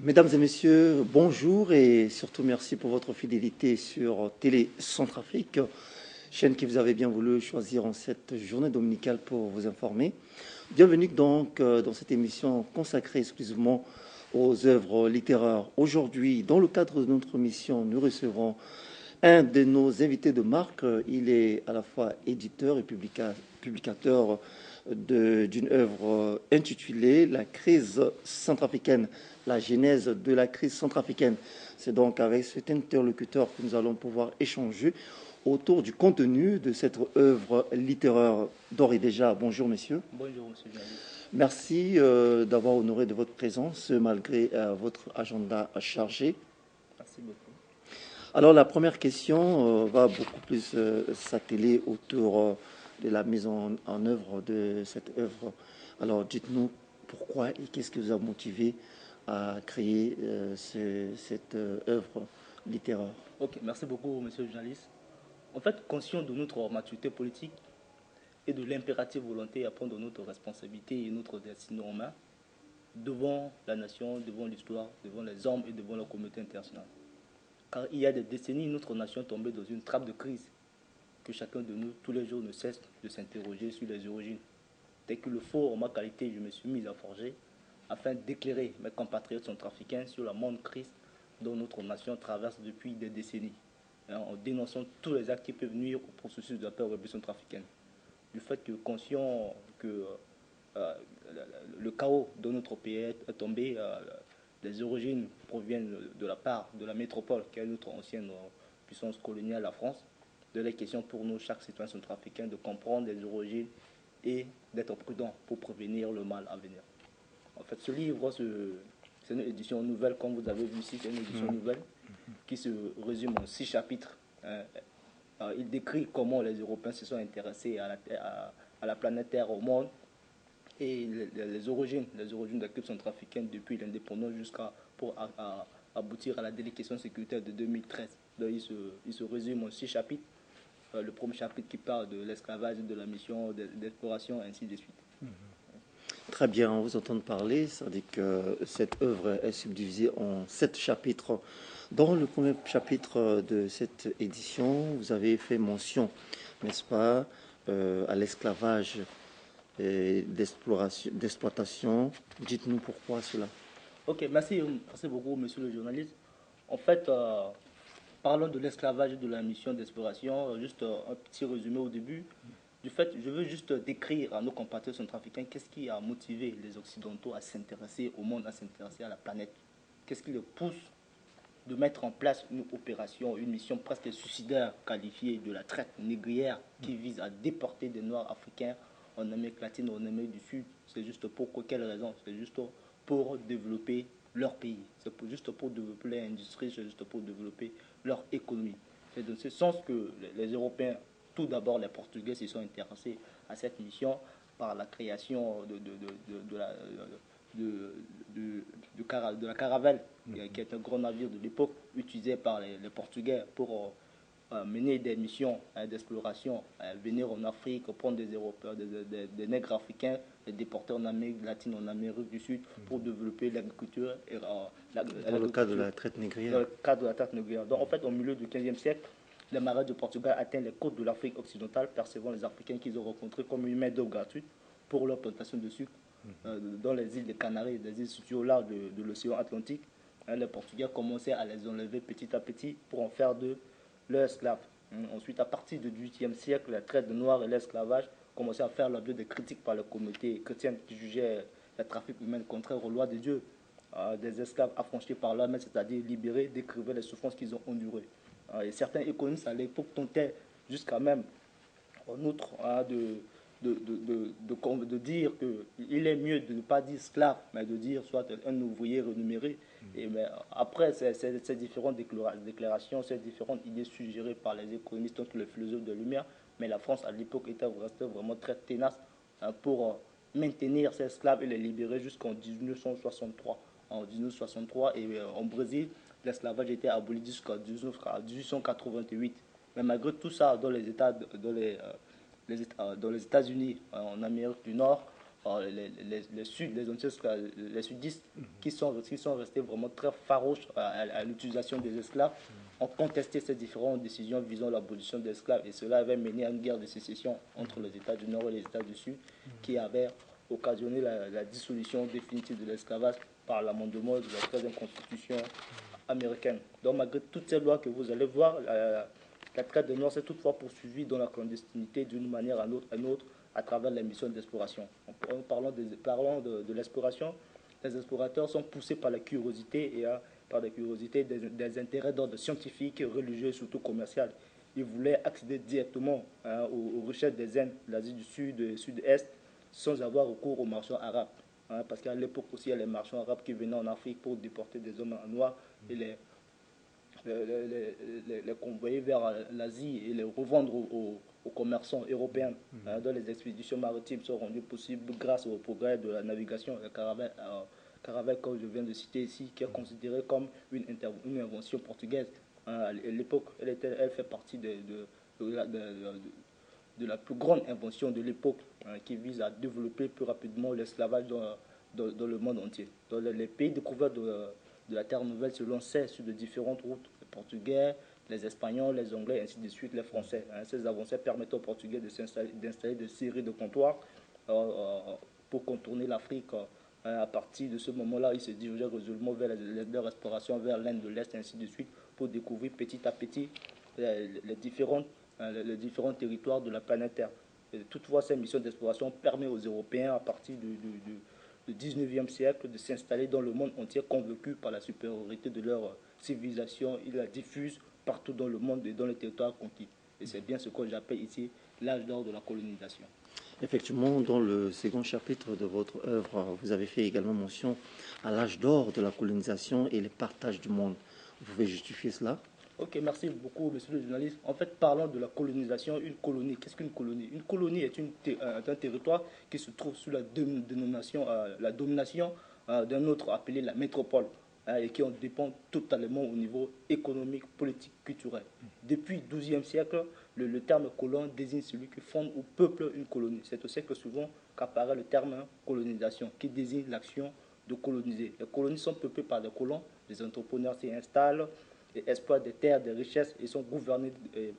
Mesdames et messieurs, bonjour et surtout merci pour votre fidélité sur Télé Centrafrique, chaîne que vous avez bien voulu choisir en cette journée dominicale pour vous informer. Bienvenue donc dans cette émission consacrée exclusivement aux œuvres littéraires. Aujourd'hui, dans le cadre de notre mission, nous recevrons un de nos invités de marque. Il est à la fois éditeur et publicateur d'une œuvre intitulée La crise centrafricaine, la genèse de la crise centrafricaine. C'est donc avec cet interlocuteur que nous allons pouvoir échanger autour du contenu de cette œuvre littéraire. D'ores et déjà, bonjour messieurs. Bonjour monsieur Jean-Luc. Merci d'avoir honoré de votre présence malgré votre agenda chargé. Merci beaucoup. Alors la première question va beaucoup plus s'atteler autour de la mise en œuvre de cette œuvre. Alors dites-nous pourquoi et qu'est-ce qui vous a motivé à créer cette œuvre littéraire. Ok, merci beaucoup monsieur le journaliste. En fait, conscient de notre maturité politique et de l'impérative volonté à prendre notre responsabilité et notre destinée en main devant la nation, devant l'histoire, devant les hommes et devant la communauté internationale. Car il y a des décennies, notre nation est tombée dans une trappe de crise que chacun de nous, tous les jours, ne cesse de s'interroger sur les origines. Dès que le faut, en ma qualité, je me suis mis à forger afin d'éclairer mes compatriotes centrafricains sur la monde crise dont notre nation traverse depuis des décennies, en dénonçant tous les actes qui peuvent nuire au processus de la paix et de la révolution centrafricaine. Du fait que, conscient que le chaos dont notre pays est tombé, les origines proviennent de la part de la métropole, qui est notre ancienne puissance coloniale, la France. De la question pour nous, chaque citoyen centrafricain, de comprendre les origines et d'être prudent pour prévenir le mal à venir. En fait, ce livre, c'est une édition nouvelle, comme vous avez vu ici, c'est une édition nouvelle qui se résume en 6 chapitres. Il décrit comment les Européens se sont intéressés à la planète Terre, au monde, et les origines de la culture centrafricaine depuis l'indépendance jusqu'à pour aboutir à la délégation sécuritaire de 2013. Donc, il se résume en 6 chapitres. Le premier chapitre qui parle de l'esclavage, de la mission d'exploration, ainsi de suite. Très bien, on vous entend parler, c'est-à-dire que cette œuvre est subdivisée en 7 chapitres. Dans le premier chapitre de cette édition, vous avez fait mention, n'est-ce pas, à l'esclavage et d'exploitation. Dites-nous pourquoi cela. Ok, merci beaucoup, monsieur le journaliste. En fait, parlons de l'esclavage et de la mission d'exploration. Juste un petit résumé au début. Du fait, je veux juste décrire à nos compatriotes centrafricains qu'est-ce qui a motivé les Occidentaux à s'intéresser au monde, à s'intéresser à la planète. Qu'est-ce qui les pousse de mettre en place une opération, une mission presque suicidaire qualifiée de la traite négrière qui vise à déporter des Noirs africains en Amérique latine, en Amérique du Sud. C'est juste pour quelle raison? C'est juste pour développer leur pays. C'est juste pour développer leur industrie, c'est juste pour développer leur économie. C'est dans ce sens que les Européens, tout d'abord les Portugais, se sont intéressés à cette mission par la création de la caravelle, qui est un grand navire de l'époque utilisé par les Portugais pour mener des missions d'exploration, venir en Afrique, prendre des Européens, des nègres africains, les déporter en Amérique latine, en Amérique du Sud, pour développer l'agriculture. Dans le cadre de la traite négrière. Dans le cadre de la traite négrière. Donc en fait, au milieu du XVe siècle, les marins du Portugal atteignent les côtes de l'Afrique occidentale, percevant les Africains qu'ils ont rencontrés comme une main-d'œuvre gratuite pour leur plantation de sucre dans les îles des Canaries, des îles situées au large de l'océan Atlantique. Les Portugais commençaient à les enlever petit à petit pour en faire de leurs esclaves. Ensuite, à partir du XVIIIe siècle, la traite de noirs et l'esclavage commençaient à faire l'objet de critiques par la communauté chrétienne qui jugeait le trafic humain contraire aux lois de Dieu. Des esclaves affranchis par l'homme, c'est-à-dire libérés, décrivaient les souffrances qu'ils ont endurées. Et certains économistes à l'époque tentaient jusqu'à même, en outre, de dire qu'il est mieux de ne pas dire esclave, mais de dire soit un ouvrier rémunéré. Et mais après ces différentes déclarations, ces différentes idées suggérées par les économistes, donc les philosophes de lumière, mais la France à l'époque restait vraiment très tenace pour maintenir ces esclaves et les libérer jusqu'en 1963. En 1963, et en Brésil, l'esclavage était aboli jusqu'en 1888. Mais malgré tout ça, dans les États, dans les États-Unis, en Amérique du Nord, les sudistes qui sont restés vraiment très farouches à l'utilisation des esclaves ont contesté ces différentes décisions visant l'abolition des esclaves, et cela avait mené à une guerre de sécession entre les États du Nord et les États du Sud qui avait occasionné la dissolution définitive de l'esclavage par l'amendement de la 13e Constitution américaine. Donc malgré toutes ces lois que vous allez voir, la traite des Noirs s'est toutefois poursuivie dans la clandestinité d'une manière à autre à travers les missions d'exploration. En parlant de l'exploration, les explorateurs sont poussés par la curiosité et par la curiosité des intérêts d'ordre scientifique, religieux et surtout commercial. Ils voulaient accéder directement aux richesses des Indes, l'Asie du Sud et Sud-Est, sans avoir recours aux marchands arabes. Parce qu'à l'époque aussi, il y a les marchands arabes qui venaient en Afrique pour déporter des hommes noirs et les convoyer vers l'Asie et les revendre aux commerçants européens. Dont les expéditions maritimes sont rendues possibles grâce au progrès de la navigation. La caravelle, comme je viens de citer ici, qui est considérée comme une invention portugaise. À l'époque, elle fait partie de la plus grande invention de l'époque, qui vise à développer plus rapidement l'esclavage dans le monde entier. Dans les pays découverts de la Terre Nouvelle se lançaient sur de différentes routes. Les Portugais, les Espagnols, les Anglais, ainsi de suite, les Français. Ces avancées permettent aux Portugais d'installer des séries de comptoirs pour contourner l'Afrique. À partir de ce moment-là, ils se dirigeaient résolument vers leur exploration vers l'Inde de l'Est, ainsi de suite, pour découvrir petit à petit les différents territoires de la planète Terre. Et toutefois, cette mission d'exploration permet aux Européens, à partir du 19e siècle, de s'installer dans le monde entier, convaincus par la supériorité de leur civilisation. Ils la diffusent partout dans le monde et dans les territoires conquis. Et c'est bien ce que j'appelle ici l'âge d'or de la colonisation. Effectivement, dans le second chapitre de votre œuvre, vous avez fait également mention à l'âge d'or de la colonisation et le partage du monde. Vous pouvez justifier cela? Ok, merci beaucoup, monsieur le journaliste. En fait, parlons de la colonisation. Une colonie, qu'est-ce qu'une colonie? Une colonie est un territoire qui se trouve sous la domination d'un autre appelé la métropole, et qui en dépend totalement au niveau économique, politique, culturel. Depuis le XIIe siècle, le terme colon désigne celui qui fonde ou peuple une colonie. C'est au siècle suivant qu'apparaît le terme colonisation, qui désigne l'action de coloniser. Les colonies sont peuplées par des colons, les entrepreneurs s'y installent et exploitent des terres, des richesses et sont gouvernés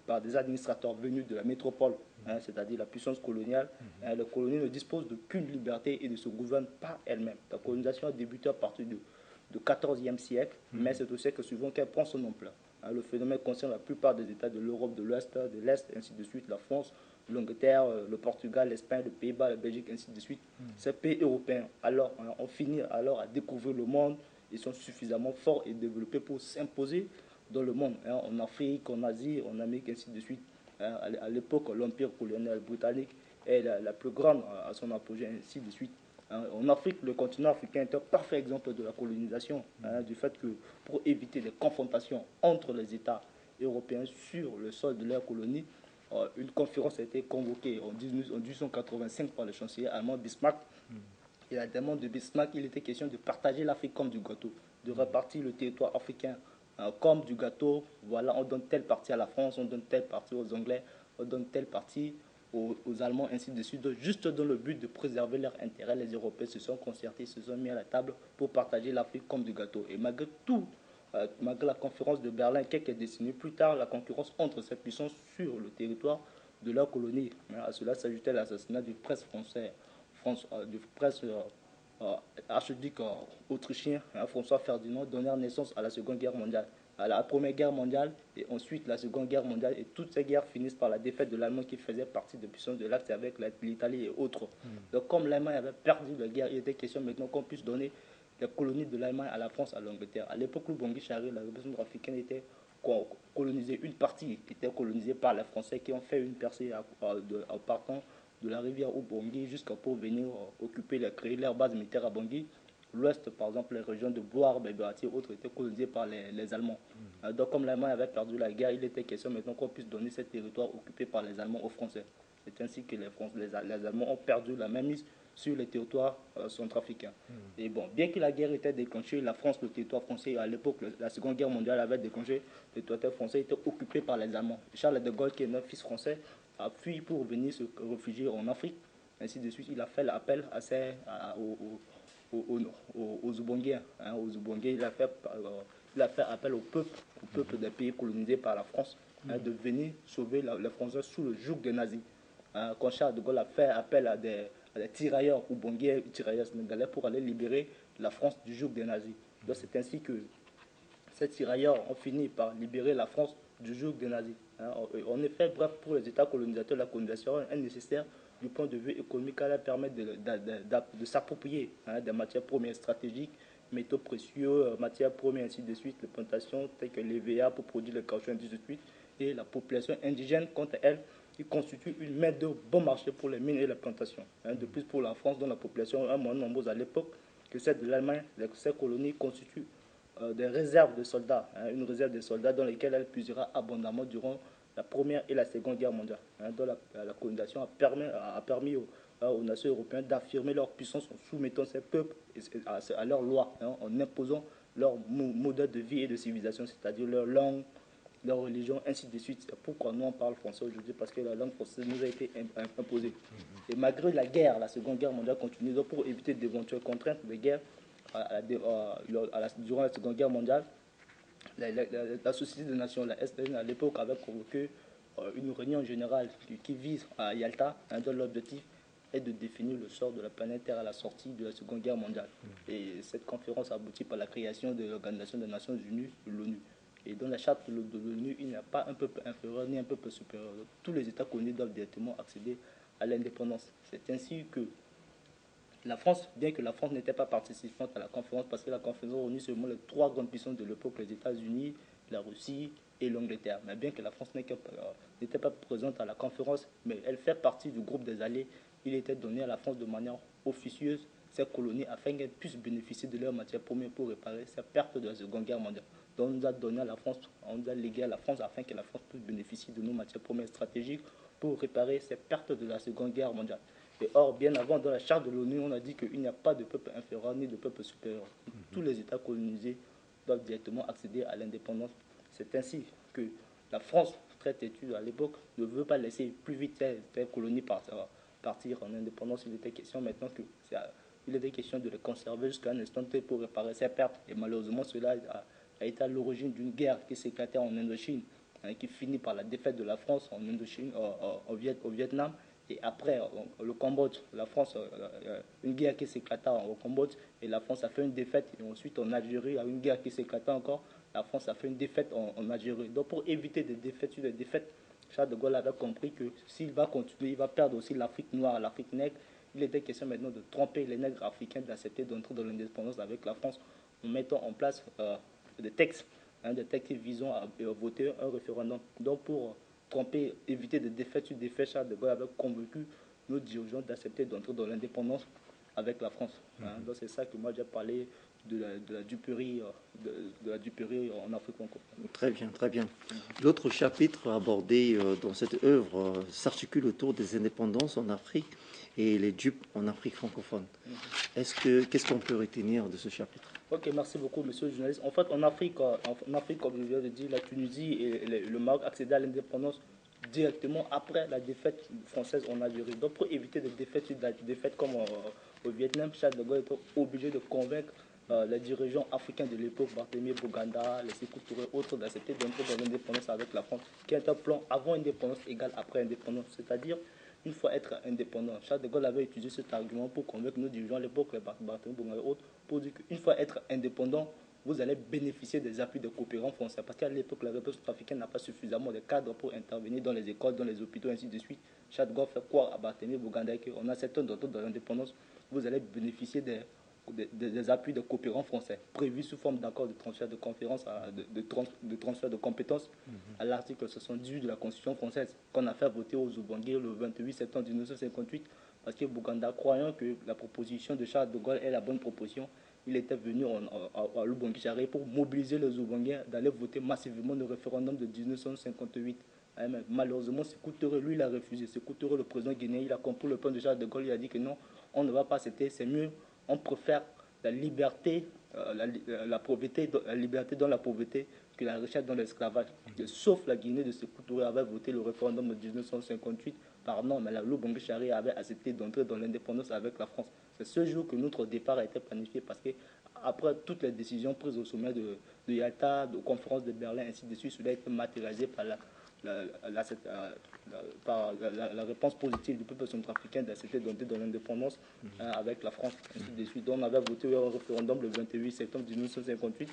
par des administrateurs venus de la métropole, c'est-à-dire la puissance coloniale. Les colonies ne disposent d'aucune liberté et ne se gouvernent pas elles-mêmes. La colonisation a débuté à partir du XIVe siècle, mais c'est au siècle suivant qu'elle prend son ampleur. Le phénomène concerne la plupart des États de l'Europe de l'Ouest, de l'Est, ainsi de suite, la France, l'Angleterre, le Portugal, l'Espagne, le Pays-Bas, la Belgique, ainsi de suite. Ces pays européens ont fini alors à découvrir le monde. Ils sont suffisamment forts et développés pour s'imposer dans le monde, en Afrique, en Asie, en Amérique, ainsi de suite. À l'époque, l'empire colonial britannique est la plus grande à son apogée, ainsi de suite. En Afrique, le continent africain est un parfait exemple de la colonisation, du fait que pour éviter des confrontations entre les États européens sur le sol de leur colonie, une conférence a été convoquée en 1885 par le chancelier allemand Bismarck. Et la demande de Bismarck, il était question de partager l'Afrique comme du gâteau, de répartir le territoire africain comme du gâteau. Voilà, on donne telle partie à la France, on donne telle partie aux Anglais, on donne telle partie aux Allemands, ainsi de suite. Juste dans le but de préserver leurs intérêts, les Européens se sont concertés, se sont mis à la table pour partager l'Afrique comme du gâteau. Et malgré tout, malgré la conférence de Berlin, quelques décennies plus tard, la concurrence entre ces puissances sur le territoire de leur colonie. À cela s'ajoutait l'assassinat du prince français, du prince archiduc autrichien, François Ferdinand, donnèrent naissance à la Seconde Guerre mondiale, à la Première Guerre mondiale et ensuite la Seconde Guerre mondiale. Et toutes ces guerres finissent par la défaite de l'Allemagne qui faisait partie de puissances de l'Axe avec l'Italie et autres. Donc comme l'Allemagne avait perdu la guerre, il était question maintenant qu'on puisse donner les colonies de l'Allemagne à la France, à l'Angleterre. À l'époque où Bangui Chari, la révolution africaine était colonisée, une partie était colonisée par les Français qui ont fait une percée en partant de la rivière Ubangui jusqu'à pour venir occuper, créer leur base militaire à Bangui. L'ouest, par exemple, les régions de Boar, Béberati et autres étaient colonisées par les Allemands. Donc, comme l'Allemagne avait perdu la guerre, il était question maintenant qu'on puisse donner ces territoires occupés par les Allemands aux Français. C'est ainsi que les Allemands ont perdu la mainmise sur les territoires centrafricains. Et bon, bien que la guerre était déclenchée, la France, le territoire français, à l'époque, la Seconde Guerre mondiale avait déclenché, le territoire français était occupé par les Allemands. Charles de Gaulle, qui est notre fils français, a fui pour venir se réfugier en Afrique. Ainsi de suite, il a fait l'appel aux Zoubonguiens. Aux Zoubonguiens, il a fait appel au peuple des pays colonisés par la France, de venir sauver les Français sous le joug des nazis. Quand Charles de Gaulle a fait appel à des tirailleurs Oubonguiens, tirailleurs sénégalais, pour aller libérer la France du joug des nazis. Donc c'est ainsi que ces tirailleurs ont fini par libérer la France du joug des nazis. En effet, bref, pour les États colonisateurs, la colonisation est nécessaire du point de vue économique. Elle permet de s'approprier des matières premières stratégiques, métaux précieux, matières premières, ainsi de suite, les plantations telles que l'EVA pour produire le caoutchouc, ainsi de suite. Et la population indigène, quant à elle, qui constitue une main de bon marché pour les mines et les plantations. De plus, pour la France, dont la population est moins nombreuse à l'époque que celle de l'Allemagne, ces colonies constituent des réserves de soldats, une réserve de soldats dans lesquelles elle puisera abondamment durant la Première et la Seconde Guerre mondiale. Dont la colonisation a permis aux nations européennes d'affirmer leur puissance en soumettant ces peuples à leurs lois, en imposant leur modèle de vie et de civilisation, c'est-à-dire leur langue, leur religion, ainsi de suite. C'est pourquoi nous on parle français aujourd'hui, parce que la langue française nous a été imposée. Et malgré la guerre, la Seconde Guerre mondiale continue, donc pour éviter d'éventuelles contraintes de guerre durant la Seconde Guerre mondiale, la Société des Nations, la SDN, à l'époque, avait convoqué une réunion générale qui vise à Yalta, dont l'objectif est de définir le sort de la planète Terre à la sortie de la Seconde Guerre mondiale. Et cette conférence aboutit par la création de l'Organisation des Nations Unies, l'ONU. Et dans la charte de l'ONU, il n'y a pas un peuple inférieur ni un peuple supérieur. Tous les États colonisés doivent directement accéder à l'indépendance. C'est ainsi que la France, bien que la France n'était pas participante à la conférence, parce que la conférence réunit seulement les trois grandes puissances de l'époque, les États-Unis, la Russie et l'Angleterre. Mais bien que la France n'était pas présente à la conférence, mais elle fait partie du groupe des alliés, il était donné à la France de manière officieuse ces colonies afin qu'elles puissent bénéficier de leurs matières premières pour réparer ces pertes de la Seconde Guerre mondiale. Donc on nous a donné à la France, on nous a légué à la France afin que la France puisse bénéficier de nos matières premières stratégiques pour réparer ces pertes de la Seconde Guerre mondiale. Et or, bien avant, dans la charte de l'ONU, on a dit qu'il n'y a pas de peuple inférieur ni de peuple supérieur. Tous les États colonisés doivent directement accéder à l'indépendance. C'est ainsi que la France, très têtue à l'époque, ne veut pas laisser plus vite ces colonies partir en indépendance. Il était question maintenant il était question de les conserver jusqu'à un instant T pour réparer ces pertes. Et malheureusement, cela a été à l'origine d'une guerre qui s'éclatait en Indochine, qui finit par la défaite de la France en Indochine, au Vietnam. Et après, le Cambodge, la France, une guerre qui s'éclata au Cambodge, et la France a fait une défaite. Et ensuite, en Algérie, il y a une guerre qui s'éclata encore. La France a fait une défaite en Algérie. Donc, pour éviter des défaites sur des défaites, Charles de Gaulle avait compris que s'il va continuer, il va perdre aussi l'Afrique noire, l'Afrique nègre. Il était question maintenant de tromper les nègres africains, d'accepter d'entrer dans l'indépendance avec la France en mettant en place des textes visant à voter un référendum. Donc, pour tromper, éviter des défaites sur des défaites, Charles de Gaulle avait convaincu nos dirigeants d'accepter d'entrer dans l'indépendance avec la France. Donc c'est ça que moi j'ai parlé de la duperie, de la duperie en Afrique francophone. Très bien, très bien. L'autre chapitre abordé dans cette œuvre s'articule autour des indépendances en Afrique et les dupes en Afrique francophone. Qu'est-ce qu'on peut retenir de ce chapitre? Ok, merci beaucoup, monsieur le journaliste. En fait, en Afrique, comme je viens de dire, la Tunisie et le Maroc accédaient à l'indépendance directement après la défaite française en Algérie. Donc, pour éviter des défaites comme au Vietnam, Charles de Gaulle était obligé de convaincre les dirigeants africains de l'époque, Barthélemy Boganda, les Sékou Touré, autres, d'accepter d'entrer dans l'indépendance avec la France, qui est un plan avant indépendance égale après indépendance, c'est-à-dire une fois être indépendant. Charles de Gaulle avait utilisé cet argument pour convaincre nos dirigeants à l'époque, les Barthélemy Boganda et autres, pour dire qu'une fois être indépendant, vous allez bénéficier des appuis des coopérants français. Parce qu'à l'époque, la République centrafricaine n'a pas suffisamment de cadres pour intervenir dans les écoles, dans les hôpitaux, ainsi de suite. Charles de Gaulle fait croire à Barthélemy Boganda qu'on a certains d'entre dans l'indépendance, vous allez bénéficier des appuis de coopérants français prévus sous forme d'accord de transfert de conférence, de transfert de compétences à l'article 78 de la Constitution française qu'on a fait voter aux Zoubangui le 28 septembre 1958 parce que Bouganda, croyant que la proposition de Charles de Gaulle est la bonne proposition, il était venu à Lubangui pour mobiliser les Zoubangais d'aller voter massivement le référendum de 1958. Malheureusement, c'est coûteux. Lui, il a refusé. C'est coûteux. Le président guinéen, il a compris le plan de Charles de Gaulle. Il a dit que non, on ne va pas accepter. C'est mieux. On préfère la liberté, la pauvreté, la liberté dans la pauvreté que la richesse dans l'esclavage. Sauf la Guinée de Sékou Touré avait voté le référendum de 1958 par non, mais la Lubangui Chari avait accepté d'entrer dans l'indépendance avec la France. C'est ce jour que notre départ a été planifié parce que après toutes les décisions prises au sommet de Yalta, de conférence de Berlin, ainsi de suite, cela a été matérialisé par la réponse positive du peuple centrafricain d'accepter d'entrer dans l'indépendance avec la France, ainsi de suite. Donc on avait voté un référendum le 28 septembre 1958.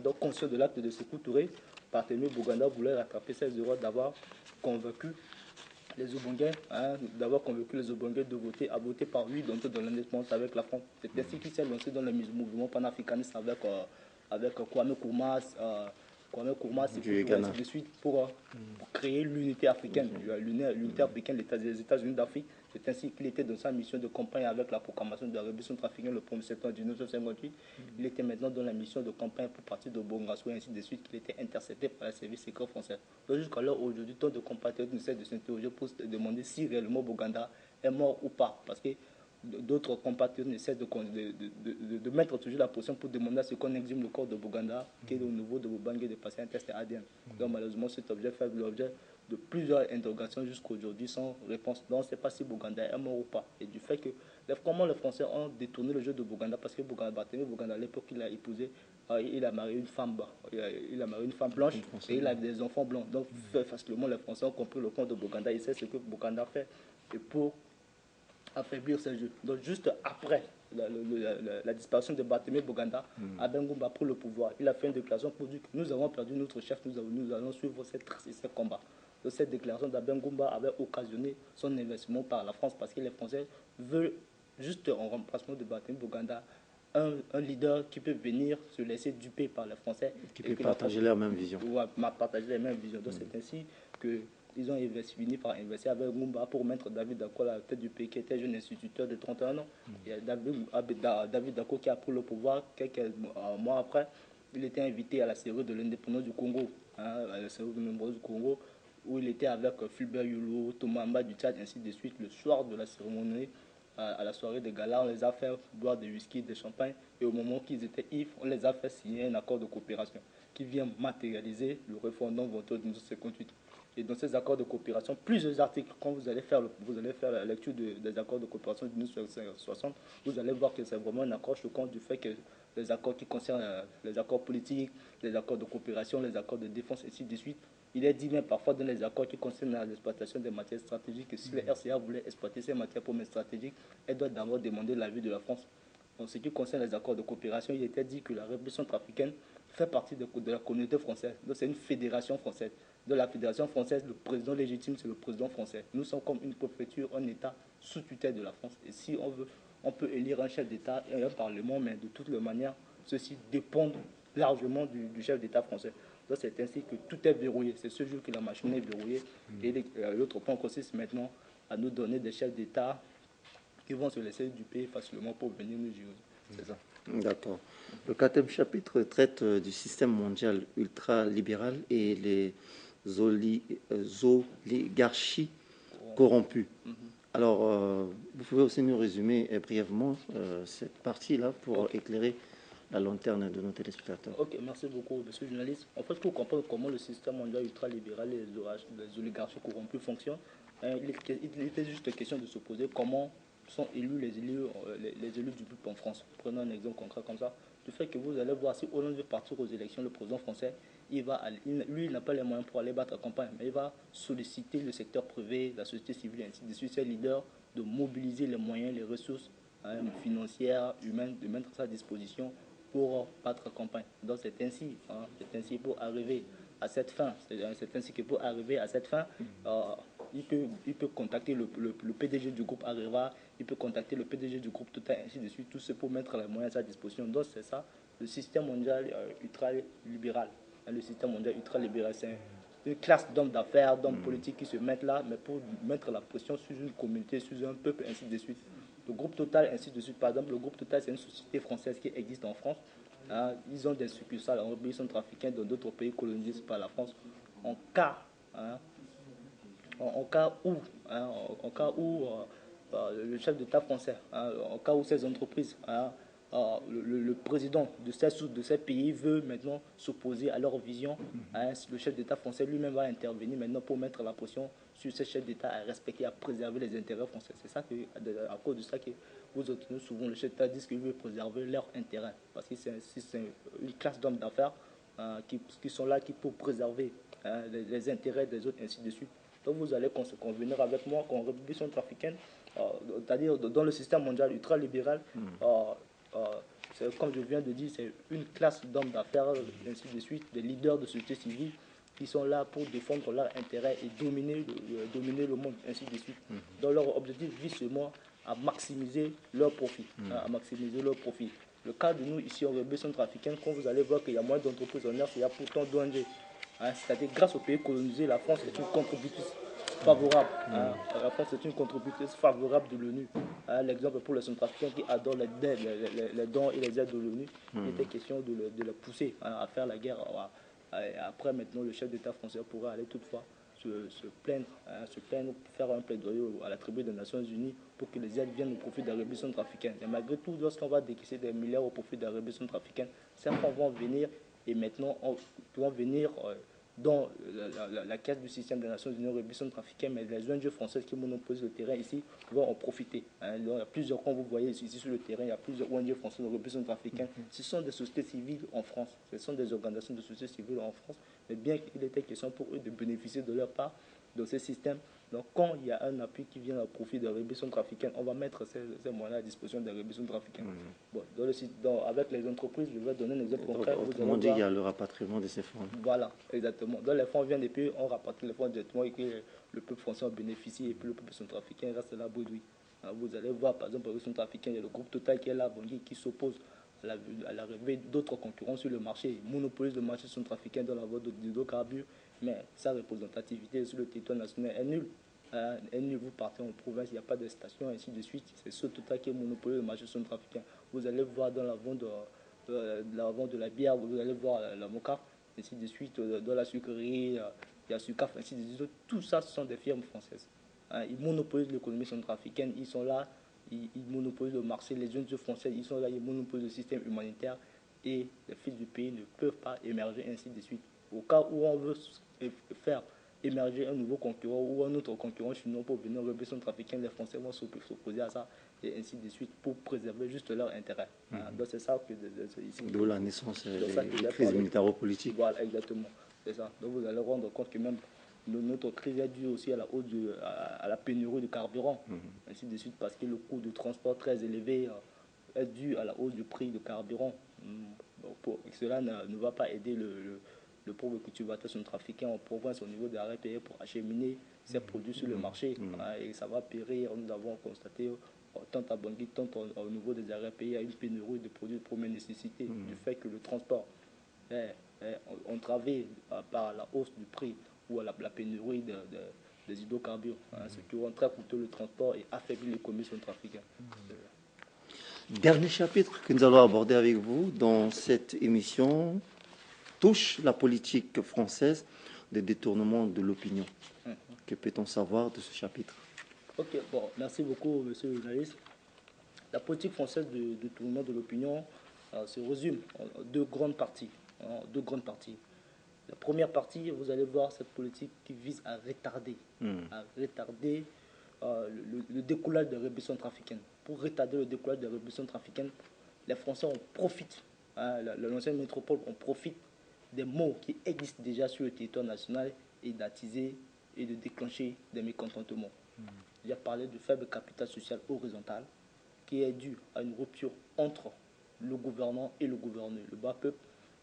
Donc conscient de l'acte de Sékou Touré, Barthélemy Boganda voulait rattraper ses erreurs d'avoir convaincu les Zoubangais, d'avoir convaincu les Zoubangais de voter, à voter par lui, d'entrer dans l'indépendance avec la France. C'est ainsi qu'il s'est lancé dans le mouvement panafricaniste avec Kwame Nkrumah, et ainsi de suite, pour créer l'unité africaine, l'unité africaine des États-Unis d'Afrique. C'est ainsi qu'il était dans sa mission de campagne avec la proclamation de la Révolution centrafricaine le 1er septembre 1958. Il était maintenant dans la mission de campagne pour partir de Bongasso et ainsi de suite, qu'il était intercepté par les services secrets français. Donc jusqu'à l'heure aujourd'hui, tant de compatriotes essaient de s'interroger pour se demander si réellement Boganda est mort ou pas. Parce que d'autres compatriotes essaient de mettre toujours la pression pour demander à ce qu'on exhume le corps de Boganda, qui est au niveau de Bobangé, de passer un test ADN. Donc malheureusement, cet objet fait l'objet de plusieurs interrogations jusqu'à aujourd'hui sans réponse. Donc on ne sait pas si Boganda est mort ou pas. Et du fait que, comment les Français ont détourné le jeu de Boganda, parce que Barthélemy Boganda, à l'époque, il a épousé, il a marié une femme, il a marié une femme blanche et il a des enfants blancs. Donc facilement, les Français ont compris le compte de Boganda. Ils savent ce que Boganda fait et pour affaiblir ces jeux. Donc juste après la disparition de Barthélemy Boganda, Abel Ngumba a pris le pouvoir. Il a fait une déclaration pour dire que nous avons perdu notre chef, nous allons suivre ces combats. Donc cette déclaration d'Abel Ngumba avait occasionné son investissement par la France parce que les Français veulent juste en remplacement de Barthélemy Boganda un leader qui peut venir se laisser duper par les Français. Qui peut partager la même vision. Partager les mêmes visions. Donc c'est ainsi que ils ont fini par investir avec Ngumba pour mettre David Dako à la tête du pays, qui était jeune instituteur de 31 ans. Et David Dako qui a pris le pouvoir quelques mois après. Il était invité à la série de l'indépendance du Congo, à la série de l'indépendance du Congo, où il était avec Fulbert Yolo, Thomas Mba du Tchad, ainsi de suite. Le soir de la cérémonie, à la soirée de gala, on les a fait boire des whisky, des champagnes, et au moment qu'ils étaient ivres, on les a fait signer un accord de coopération qui vient matérialiser le référendum voté en 1958. Et dans ces accords de coopération, plusieurs articles, quand vous allez faire la lecture des accords de coopération de 1960, vous allez voir que c'est vraiment un accord choquant du fait que les accords qui concernent les accords politiques, les accords de coopération, les accords de défense, et ainsi de suite. Il est dit même parfois dans les accords qui concernent l'exploitation des matières stratégiques que si les RCA voulaient exploiter ces matières premières stratégiques, elles doivent d'abord demander l'avis de la France. En ce qui concerne les accords de coopération, il était dit que la République centrafricaine fait partie de la communauté française. Donc c'est une fédération française. De la fédération française, le président légitime, c'est le président français. Nous sommes comme une préfecture, un État sous tutelle de la France. Et si on veut, on peut élire un chef d'État et un parlement, mais de toutes les manières, ceci dépend largement du chef d'État français. Donc c'est ainsi que tout est verrouillé. C'est ce jour que la machine est verrouillée. Et l'autre point consiste maintenant à nous donner des chefs d'État qui vont se laisser duper facilement pour venir nous juger. C'est ça. D'accord. Le 4e chapitre traite du système mondial ultralibéral et les oligarchies corrompues. Alors, vous pouvez aussi nous résumer brièvement cette partie-là pour éclairer la lanterne de nos téléspectateurs. Ok, merci beaucoup, monsieur le journaliste. En fait, pour comprendre comment le système mondial ultralibéral et les oligarchies corrompues fonctionnent, il était juste question de se poser comment sont élus les élus du peuple en France. Prenons un exemple concret comme ça. Du fait que vous allez voir, si Hollande veut partir aux élections, le président français, lui, il n'a pas les moyens pour aller battre la campagne, mais il va solliciter le secteur privé, la société civile, ainsi de suite, ses leaders, de mobiliser les moyens, les ressources financières, humaines, de mettre ça à disposition pour battre la campagne. Donc c'est ainsi pour arriver à cette fin. C'est ainsi que pour arriver à cette fin, il peut contacter le PDG du groupe Areva, il peut contacter le PDG du groupe Total, ainsi de suite, tout ce pour mettre les moyens à sa disposition. Donc c'est ça, le système mondial ultra-libéral. Le système mondial ultra-libéral, c'est une classe d'hommes d'affaires, d'hommes politiques qui se mettent là, mais pour mettre la pression sur une communauté, sur un peuple, ainsi de suite. Le groupe Total, ainsi de suite. Par exemple, le groupe Total, c'est une société française qui existe en France. Ils ont des succursales en République centrafricaine dans d'autres pays colonisés par la France. En cas, en cas où, le chef d'État français, en cas où ces entreprises, le président de ces pays veut maintenant s'opposer à leur vision, le chef d'État français lui-même va intervenir maintenant pour mettre la pression sur ces chefs d'État à respecter, à préserver les intérêts français. C'est ça que, à cause de ça que vous obtenez souvent, le chef d'État dit qu'il veut préserver leurs intérêts. Parce que c'est une classe d'hommes d'affaires qui sont là pour préserver les intérêts des autres, ainsi de suite. Donc vous allez convenir avec moi qu'en République centrafricaine, c'est-à-dire dans le système mondial ultralibéral, comme je viens de dire, c'est une classe d'hommes d'affaires, ainsi de suite, des leaders de société civile qui sont là pour défendre leurs intérêts et dominer le monde, ainsi de suite. Donc leur objectif vise seulement à maximiser leur profit, à maximiser leur profit. Le cas de nous ici en République centrafricaine, quand vous allez voir qu'il y a moins d'entreprises en Afrique, il y a pourtant d'ONG. C'est-à-dire grâce aux pays colonisés, la France est une contributrice favorable. La France est une contributrice favorable de l'ONU. L'exemple pour les Centrafricains qui adorent les dons et les aides de l'ONU, il était question de les pousser à faire la guerre. Après, maintenant, le chef d'État français pourrait aller toutefois se plaindre, faire un plaidoyer à la tribu des Nations Unies pour que les aides viennent au profit de la République centrafricaine. Et malgré tout, lorsqu'on va décaisser des milliards au profit de la République centrafricaine, ces fonds vont venir et maintenant vont venir dans la caisse du système des Nations Unies en République centrafricaine, mais les ONG françaises qui monopolisent le terrain ici vont en profiter. Il y a plusieurs, comme vous voyez ici sur le terrain, il y a plusieurs ONG françaises en République centrafricaine. Ce sont des sociétés civiles en France, ce sont des organisations de société civile en France, mais bien qu'il était question pour eux de bénéficier de leur part dans ce système. Donc quand il y a un appui qui vient au profit de la République centrafricaine, on va mettre ces moyens à disposition de la République centrafricaine. Bon, avec les entreprises, je vais donner un exemple concret. Autrement dit, il y a le rapatriement de ces fonds. Voilà, exactement. Donc les fonds viennent et puis on rapatrie les fonds directement et que le peuple français en bénéficie et puis le peuple centrafricain reste là bredouille. Vous allez voir, par exemple, le centrafricain, il y a le groupe Total qui est là, qui s'oppose à l'arrivée d'autres concurrents sur le marché, monopolise le marché centrafricain dans la voie d'hydrocarbures, mais sa représentativité sur le territoire national est nulle. Vous partez en province, il n'y a pas de station, ainsi de suite. C'est ce Total qui monopolise le marché centrafricain. Vous allez voir dans la vente de la bière, vous allez voir la moka, ainsi de suite, dans la sucrerie, il y a Sucaf, ainsi de suite. Tout ça, ce sont des firmes françaises. Ils monopolisent l'économie centrafricaine, ils sont là, ils monopolisent le marché, les ONG françaises, ils sont là, ils monopolisent le système humanitaire et les fils du pays ne peuvent pas émerger, ainsi de suite. Au cas où on veut faire émerger un nouveau concurrent ou un autre concurrent chinois pour venir en République centrafricaine, les Français vont s'opposer à ça et ainsi de suite pour préserver juste leur intérêt. Donc c'est ça que ici. D'où la naissance des crises militaro-politiques. Voilà, exactement. C'est ça. Donc vous allez rendre compte que même notre crise est due aussi à la hausse à la pénurie de carburant, ainsi de suite, parce que le coût de transport très élevé est dû à la hausse du prix du carburant. Cela ne va pas aider le pauvre cultivateur centrafricain en province au niveau des arrêts payés pour acheminer ses produits sur le marché. Et ça va périr. Nous avons constaté tant à Bangui, tant au niveau des arrêts payés, il y a une pénurie de produits de première nécessité du fait que le transport est entravé par la hausse du prix ou à la pénurie des hydrocarbures, ce qui rend très coûteux le transport et affaiblit l'économie centrafricaine. Dernier chapitre que nous allons aborder avec vous dans cette émission touche la politique française des détournements de l'opinion. Que peut-on savoir de ce chapitre? Ok, bon, merci beaucoup, monsieur le journaliste. La politique française de détournement de l'opinion se résume en deux grandes parties. La première partie, vous allez voir cette politique qui vise à retarder, le décollage des Républiques centrafricaines. Pour retarder le décollage des Républiques centrafricaines, les Français en profitent, l'ancienne métropole en profite des mots qui existent déjà sur le territoire national et d'attiser et de déclencher des mécontentements. J'ai parlé du faible capital social horizontal qui est dû à une rupture entre le gouvernant et le gouverné, le bas peuple,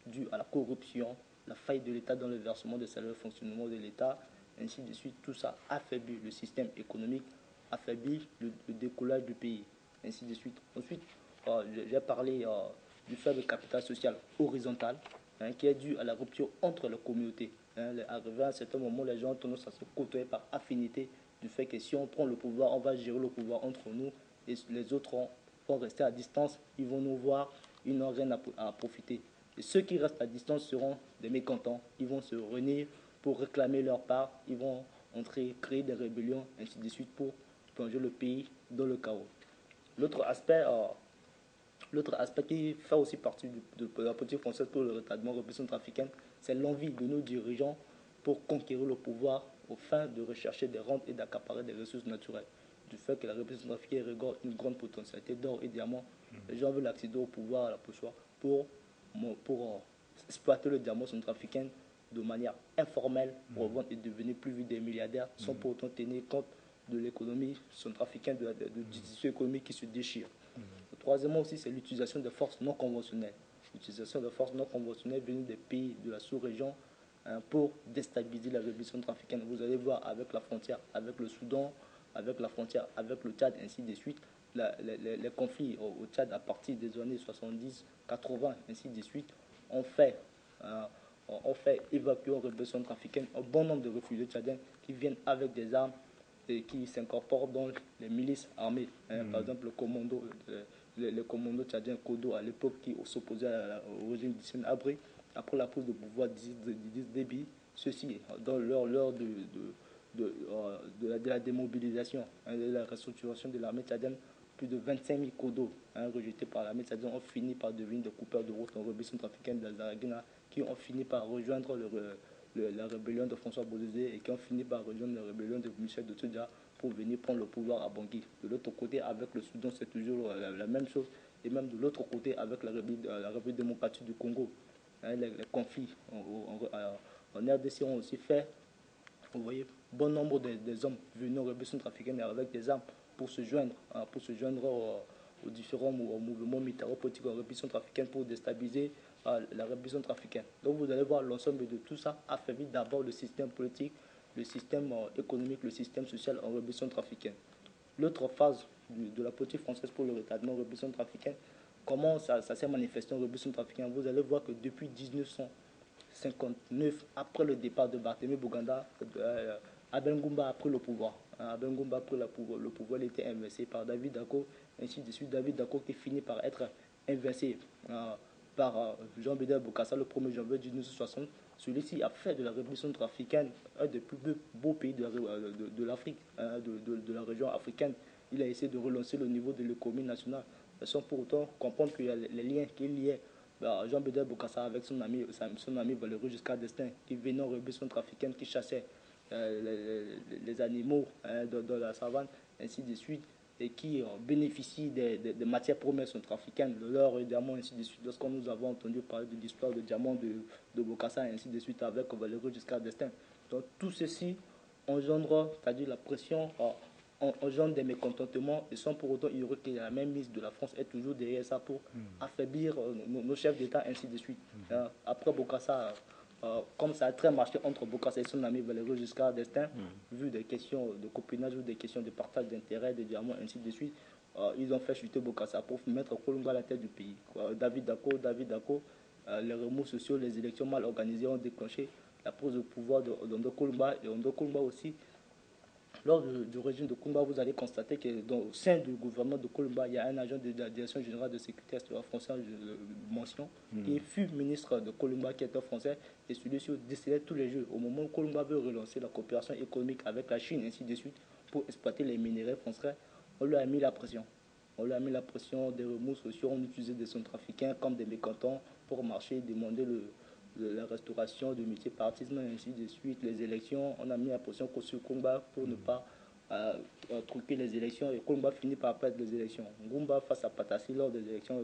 dû à la corruption, la faille de l'État dans le versement des salaires, le fonctionnement de l'État, ainsi de suite. Tout ça affaiblit le système économique, affaiblit le décollage du pays, ainsi de suite. Ensuite, j'ai parlé du faible capital social horizontal, qui est dû à la rupture entre les communautés. Arrivé à un certain moment, les gens ont tendance à se côtoyer par affinité, du fait que si on prend le pouvoir, on va gérer le pouvoir entre nous, et les autres vont rester à distance, ils vont nous voir, ils n'ont rien à profiter. Et ceux qui restent à distance seront des mécontents, ils vont se réunir pour réclamer leur part, ils vont créer des rébellions, ainsi de suite, pour plonger le pays dans le chaos. L'autre aspect, qui fait aussi partie de la politique française pour le retardement de la répression trafiquante, c'est l'envie de nos dirigeants pour conquérir le pouvoir au fin de rechercher des rentes et d'accaparer des ressources naturelles. Du fait que la répression trafiquante regorge une grande potentialité d'or et diamants, les gens veulent accéder au pouvoir à la pochoir pour exploiter le diamant centrafricain de manière informelle pour revendre et devenir plus vite des milliardaires sans pour autant tenir compte de l'économie centrafricaine, du tissu économique qui se déchire. Troisièmement aussi, c'est l'utilisation de forces non conventionnelles. L'utilisation de forces non conventionnelles venues des pays de la sous-région pour déstabiliser la révolution trafiquante. Vous allez voir avec la frontière avec le Soudan, avec la frontière avec le Tchad, ainsi de suite, les conflits au Tchad à partir des années 70, 80, ainsi de suite, ont fait évacuer en révolution trafiquante un bon nombre de réfugiés tchadiens qui viennent avec des armes et qui s'incorporent dans les milices armées. Par exemple, le commando tchadien Kodo à l'époque qui s'opposait au régime d'Hissène Habré, après la prise de pouvoir d'Idriss Déby, ceci dans l'heure de la démobilisation, de la restructuration de l'armée tchadienne, plus de 25 000 Kodo rejetés par l'armée tchadienne ont fini par devenir des coupeurs de route en révolution trafiquante de la Zaragina, qui ont fini par rejoindre la rébellion de François Bozizé et qui ont fini par rejoindre la rébellion de Michel de Tudja pour venir prendre le pouvoir à Bangui. De l'autre côté, avec le Soudan, c'est toujours la même chose. Et même de l'autre côté, avec la République démocratique du Congo, les conflits en RDC ont aussi fait, vous voyez, bon nombre des hommes venus en révolution trafiquante avec des armes pour se joindre aux différents mouvements militaro-politiques en révolution trafiquante pour déstabiliser la révolution trafiquante. Donc vous allez voir l'ensemble de tout ça affaiblit d'abord le système politique, le système économique, le système social en révolution trafiquante. L'autre phase de la politique française pour le retardement en révolution trafiquante, comment ça s'est manifesté en révolution trafiquante. Vous allez voir que depuis 1959, après le départ de Barthélemy Boganda, Abel Ngoumba a pris le pouvoir. Abel Ngoumba a pris le pouvoir, il était inversé par David Dacko, ainsi de suite. David Dacko qui finit par être inversé par Jean-Bédel Bokassa le 1er janvier 1960. Celui-ci a fait de la révolution trafiquante un des plus beaux pays de l'Afrique, de la région africaine. Il a essayé de relancer le niveau de l'économie nationale, sans pour autant comprendre qu'il y a les liens qu'il liait Jean-Bédel Bokassa avec son ami Valéry Giscard d'Estaing, qui venait en révolution trafiquante, qui chassait les animaux dans la savane, ainsi de suite, et qui bénéficient des matières premières centrafricaines, de l'or et diamants, ainsi de suite. Lorsque nous avons entendu parler de l'histoire de diamants de Bokassa, ainsi de suite, avec Valéry Giscard d'Estaing. Donc tout ceci engendre, c'est-à-dire la pression, engendre des mécontentements, et sans pour autant ignorer que la même mise de la France est toujours derrière ça pour affaiblir nos chefs d'État, ainsi de suite. Après Bokassa, comme ça a très marché entre Bokassa et son ami Valéry Giscard d'Estaing, vu des questions de copinage, vu des questions de partage d'intérêts, de diamants, ainsi de suite, ils ont fait chuter Bokassa pour mettre Kolumba à la tête du pays. David Dacko, les remous sociaux, les élections mal organisées ont déclenché la prise de pouvoir de Kolumba, et Ondo Kolumba aussi. Lors du régime de Kolumba, vous allez constater que au sein du gouvernement de Kolumba, il y a un agent de la Direction générale de sécurité française, mention, qui fut ministre de Kolumba, qui était français, et celui-ci décidait tous les jours. Au moment où Kolumba veut relancer la coopération économique avec la Chine, ainsi de suite, pour exploiter les minéraux français, on lui a mis la pression. On lui a mis la pression des remous sociaux, on utilisait des centrafricains comme des mécontents pour marcher, demander la restauration du multipartisme, ainsi de suite, les élections. On a mis la pression sur Kolumba pour ne pas truquer les élections, et Kolumba finit par perdre les élections. Ngoumba face à Patassi lors des élections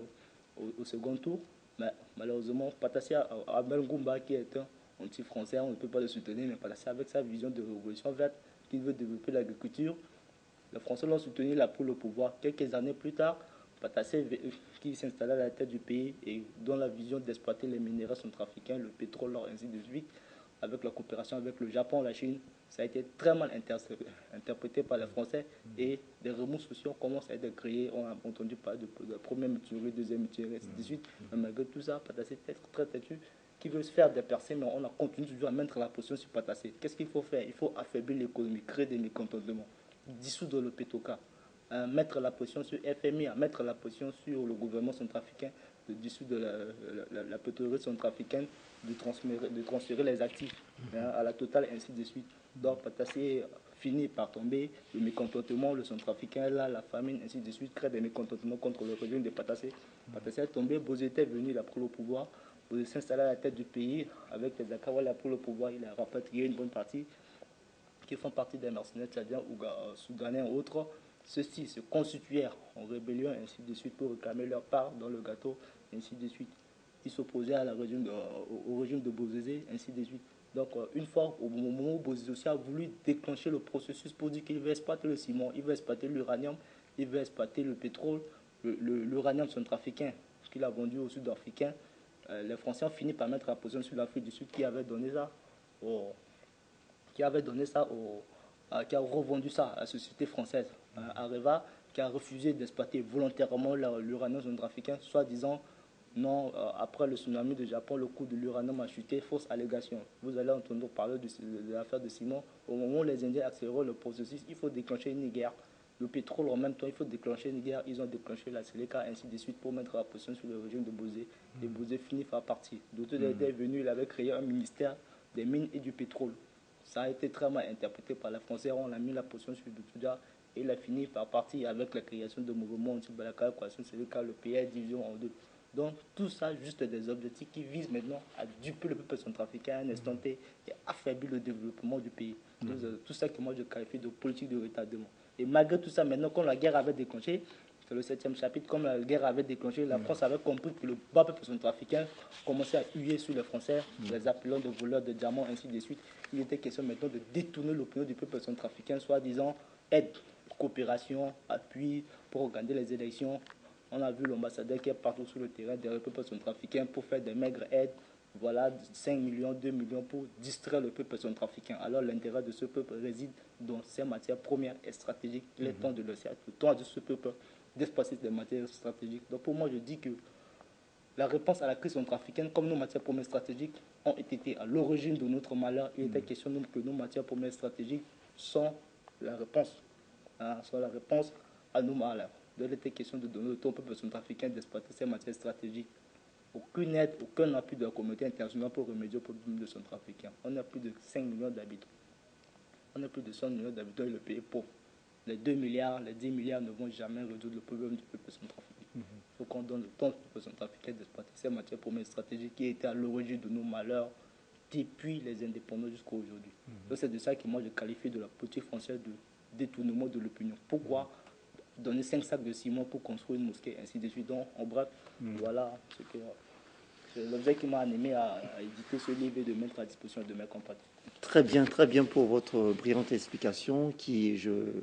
au second tour, mais malheureusement, Patassi Abel Ngoumba, qui est un anti-français, on ne peut pas le soutenir, mais Patassi avec sa vision de révolution verte, qui veut développer l'agriculture, les Français l'ont soutenu, il a pris le pouvoir. Quelques années plus tard, Patassé qui s'installa à la tête du pays et dont la vision d'exploiter les minéraux centrafricains, le pétrole, l'or, ainsi de suite, avec la coopération avec le Japon, la Chine, ça a été très mal interprété par les Français et des remous sociaux commencent à être créés. On a entendu parler de première mutinerie, deuxième mutinerie, ainsi de suite. Mais malgré tout ça, Patassé est très têtu, qui veut se faire des percées, mais on a continué toujours à mettre la pression sur Patassé. Qu'est-ce qu'il faut faire? Il faut affaiblir l'économie, créer des mécontentements, dissoudre le Pétoca, mettre la pression sur FMI, à mettre la pression sur le gouvernement centrafricain de dissoudre la pétrolière centrafricaine, de transférer les actifs à la totale, ainsi de suite. Donc, Patassé finit par tomber, le mécontentement, le centrafricain, là, la famine, ainsi de suite, crée des mécontentements contre le régime de Patassé. Patassé est tombé, Bozé était venu, il a pris le pouvoir, Bozé s'installer à la tête du pays, avec les Akawal, il a pris le pouvoir, il a rapatrié une bonne partie, qui font partie des mercenaires tchadiens ou soudanais ou autres. Ceux-ci se constituèrent en rébellion, ainsi de suite, pour réclamer leur part dans le gâteau, ainsi de suite. Ils s'opposaient au régime de Bozizé, ainsi de suite. Donc, une fois, au moment où Bozizé aussi a voulu déclencher le processus pour dire qu'il veut exploiter le ciment, il veut exploiter l'uranium, il veut exploiter le pétrole, l'uranium centrafricain qu'il a vendu aux Sud-Africains, les Français ont fini par mettre la position sur l'Afrique du Sud qui avait donné ça qui a revendu ça à la société française, Areva, qui a refusé d'exploiter volontairement l'uranium centrafricain, soi-disant, non, après le tsunami du Japon, le coût de l'uranium a chuté, fausse allégation. Vous allez entendre parler de l'affaire de Simon. Au moment où les Indiens accélèrent le processus, il faut déclencher une guerre. Le pétrole, en même temps, il faut déclencher une guerre. Ils ont déclenché la Séléka, ainsi de suite, pour mettre la pression sur le régime de Bozé. Et Bozé finit par partir. D'autres étaient venus, il avait créé un ministère des mines et du pétrole. Ça a été très mal interprété par les Français. On a mis la pression sur Doutuda et il a fini par partir avec la création de mouvements anti-Balaka, coalition Séléka, le pays est divisé en deux. Donc tout ça, juste des objectifs qui visent maintenant à duper le peuple centrafricain à un instant T et affaiblir le développement du pays. Tout ça que moi je qualifie de politique de retardement. Et malgré tout ça, maintenant, quand la guerre avait déclenché, c'est le 7e chapitre, comme la guerre avait déclenché, la France avait compris que le bas peuple centrafricain commençait à huer sur les Français, les appelant de voleurs de diamants, ainsi de suite. Il était question maintenant de détourner l'opinion du peuple centrafricain, soit disant aide, coopération, appui pour organiser les élections. On a vu l'ambassadeur qui est partout sur le terrain des peuples centrafricains pour faire des maigres aides. Voilà, 5 millions, 2 millions pour distraire le peuple centrafricain. Alors l'intérêt de ce peuple réside dans ces matières premières et stratégiques. Il est temps de le faire. Le temps de ce peuple d'espacer des matières stratégiques. Donc pour moi, je dis que la réponse à la crise centrafricaine, comme nos matières premières stratégiques ont été à l'origine de notre malheur, il était question que nos matières premières stratégiques sont la réponse, sont la réponse à nos malheurs. Donc il était question de donner au peuple centrafricain d'exploiter ces matières stratégiques. Aucune aide, aucun appui de la communauté internationale pour remédier au problème de centrafricain. On a plus de 5 millions d'habitants. On a plus de 100 millions d'habitants et le pays est pauvre. Les 2 milliards, les 10 milliards ne vont jamais résoudre le problème du peuple centrafricain. Il faut qu'on donne le temps au peuple centrafricain d'exploiter ces matières premières stratégiques qui étaient à l'origine de nos malheurs depuis les indépendances jusqu'à aujourd'hui. Donc c'est de ça que moi je qualifie de la politique française de détournement de l'opinion. Pourquoi donner 5 sacs de ciment pour construire une mosquée, ainsi de suite. Donc, en bref, voilà c'est l'objet qui m'a animé à éditer ce livre et de mettre à disposition de mes compatriotes. Très bien pour votre brillante explication qui,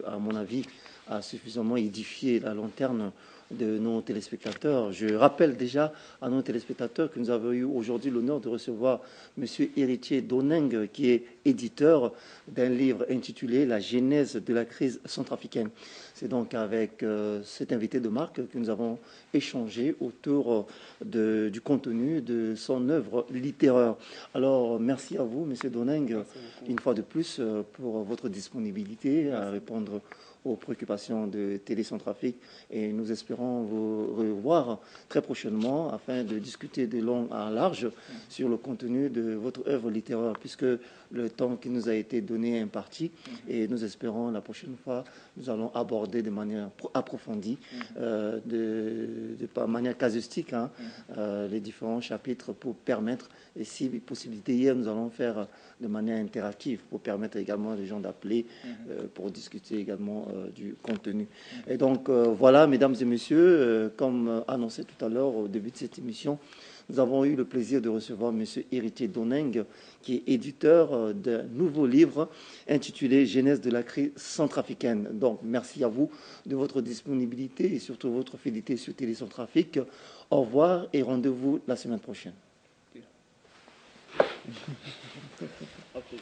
à mon avis, a suffisamment édifié la lanterne de nos téléspectateurs. Je rappelle déjà à nos téléspectateurs que nous avons eu aujourd'hui l'honneur de recevoir M. Héritier Doneng, qui est éditeur d'un livre intitulé « La genèse de la crise centrafricaine ». C'est donc avec cet invité de marque que nous avons échangé autour du contenu de son œuvre littéraire. Alors, merci à vous, M. Doneng, une fois de plus, pour votre disponibilité à répondre aux préoccupations de Télécentrafrique et nous espérons vous revoir très prochainement afin de discuter de long en large sur le contenu de votre œuvre littéraire puisque le temps qui nous a été donné est imparti et nous espérons la prochaine fois nous allons aborder de manière approfondie, de manière casuistique les différents chapitres pour permettre, et si possibilité hier, nous allons faire de manière interactive pour permettre également aux gens d'appeler pour discuter également du contenu. Et donc, voilà, mesdames et messieurs, comme annoncé tout à l'heure au début de cette émission, nous avons eu le plaisir de recevoir M. Héritier Doneng, qui est éditeur d'un nouveau livre intitulé Genèse de la crise centrafricaine. Donc, merci à vous de votre disponibilité et surtout votre fidélité sur Télé Centrafrique. Au revoir et rendez-vous la semaine prochaine. Okay.